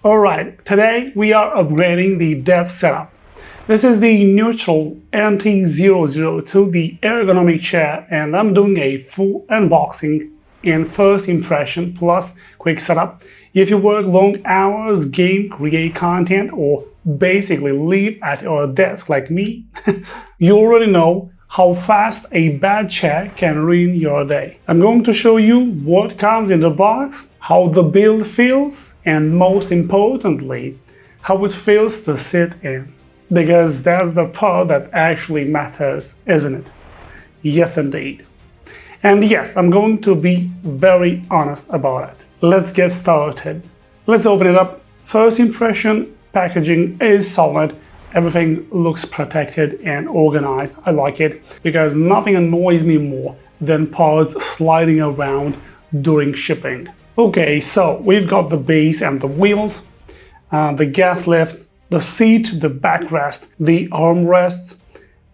Alright, today we are upgrading the desk setup. This is the NEWTRAL NT002, the ergonomic chair, and I'm doing a full unboxing and first impression plus quick setup. If you work long hours, game, create content, or basically live at your desk like me, you already know how fast a bad chair can ruin your day. I'm going to show you what comes in the box, how the build feels, and most importantly, how it feels to sit in. Because that's the part that actually matters, isn't it? Yes, indeed. And yes, I'm going to be very honest about it. Let's get started. Let's open it up. First impression, packaging is solid. Everything looks protected and organized. I like it because nothing annoys me more than parts sliding around during shipping. Okay, so we've got the base and the wheels, the gas lift, the seat, the backrest, the armrests,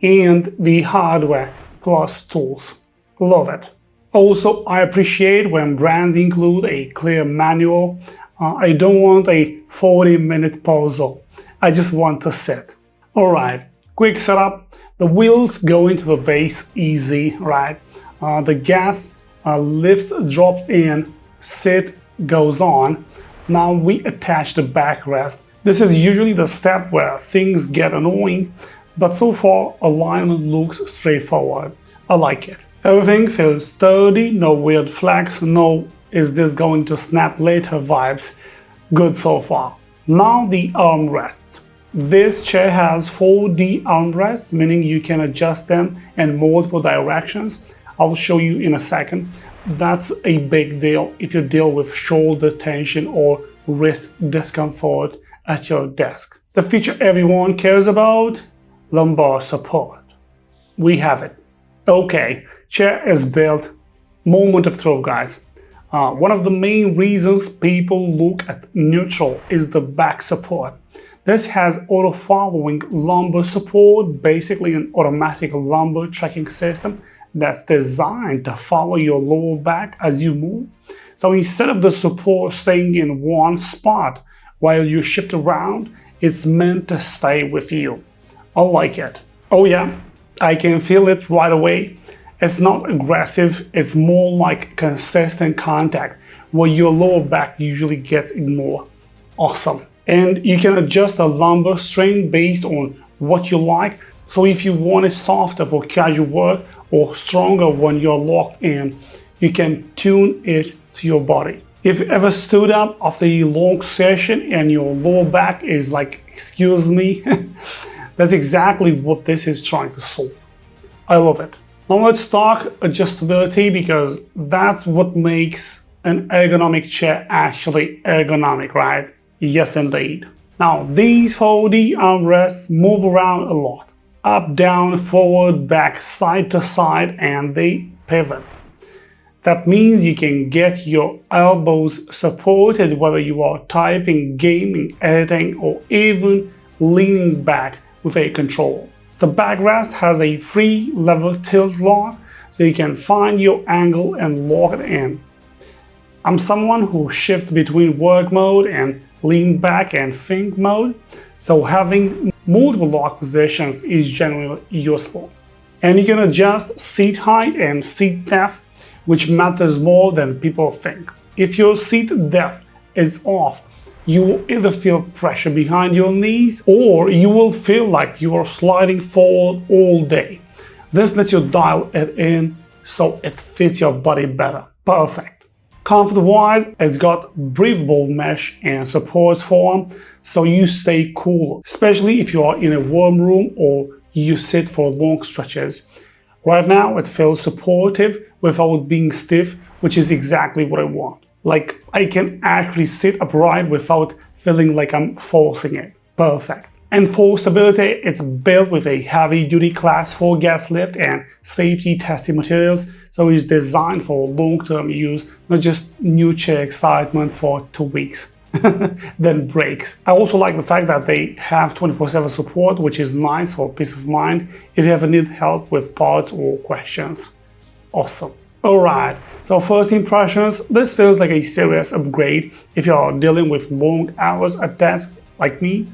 and the hardware plus tools. Love it. Also, I appreciate when brands include a clear manual. I don't want a 40-minute puzzle. I just want to sit. Alright, quick setup. The wheels go into the base easy, right? The gas lift drops in, sit goes on. Now we attach the backrest. This is usually the step where things get annoying, but so far alignment looks straightforward. I like it. Everything feels sturdy, no weird flex, no "is this going to snap later" vibes. Good so far. Now the armrests. This chair has 4D armrests, meaning you can adjust them in multiple directions. I'll show you in a second. That's a big deal if you deal with shoulder tension or wrist discomfort at your desk. The feature everyone cares about, lumbar support. We have it. Okay, chair is built. Moment of truth, guys. One of the main reasons people look at NEWTRAL is the back support. This has auto-following lumbar support, basically an automatic lumbar tracking system that's designed to follow your lower back as you move. So instead of the support staying in one spot while you shift around, it's meant to stay with you. I like it. Oh yeah, I can feel it right away. It's not aggressive, it's more like consistent contact where your lower back usually gets ignored. Awesome. And you can adjust the lumbar strain based on what you like. So if you want it softer for casual work or stronger when you're locked in, you can tune it to your body. If you ever stood up after a long session and your lower back is like, excuse me, that's exactly what this is trying to solve. I love it. Now let's talk adjustability, because that's what makes an ergonomic chair actually ergonomic, right? Yes, indeed. Now, these 4D armrests move around a lot. Up, down, forward, back, side to side, and they pivot. That means you can get your elbows supported whether you are typing, gaming, editing, or even leaning back with a control. The backrest has a free lever tilt lock, so you can find your angle and lock it in. I'm someone who shifts between work mode and lean back and think mode, so having multiple lock positions is generally useful. And you can adjust seat height and seat depth, which matters more than people think. If your seat depth is off, you will either feel pressure behind your knees or you will feel like you are sliding forward all day. This lets you dial it in so it fits your body better. Perfect. Comfort-wise, it's got breathable mesh and supports foam, so you stay cool, especially if you are in a warm room or you sit for long stretches. Right now, it feels supportive without being stiff, which is exactly what I want. Like, I can actually sit upright without feeling like I'm forcing it. Perfect. And for stability, it's built with a heavy-duty Class 4 gas lift and safety testing materials, so it's designed for long-term use, not just new chair excitement for 2 weeks, then breaks. I also like the fact that they have 24/7 support, which is nice for peace of mind if you ever need help with parts or questions. Awesome. Alright, so first impressions, this feels like a serious upgrade if you're dealing with long hours at desk like me.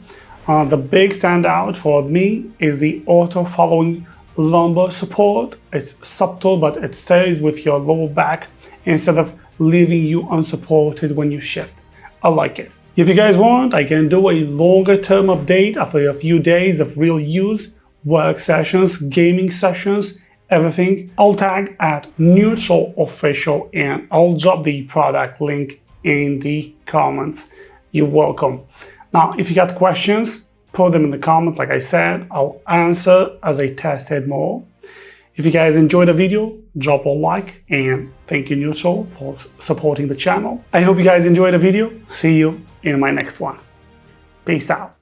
The big standout for me is the auto-following lumbar support. It's subtle, but it stays with your lower back instead of leaving you unsupported when you shift. I like it. If you guys want, I can do a longer term update after a few days of real use, work sessions, gaming sessions, everything. I'll tag at Neutral Official and I'll drop the product link in the comments. You're welcome. Now, if you got questions, put them in the comments. Like I said, I'll answer as I test it more. If you guys enjoyed the video, drop a like, and thank you Neutral for supporting the channel. I hope you guys enjoyed the video. See you in my next one. Peace out.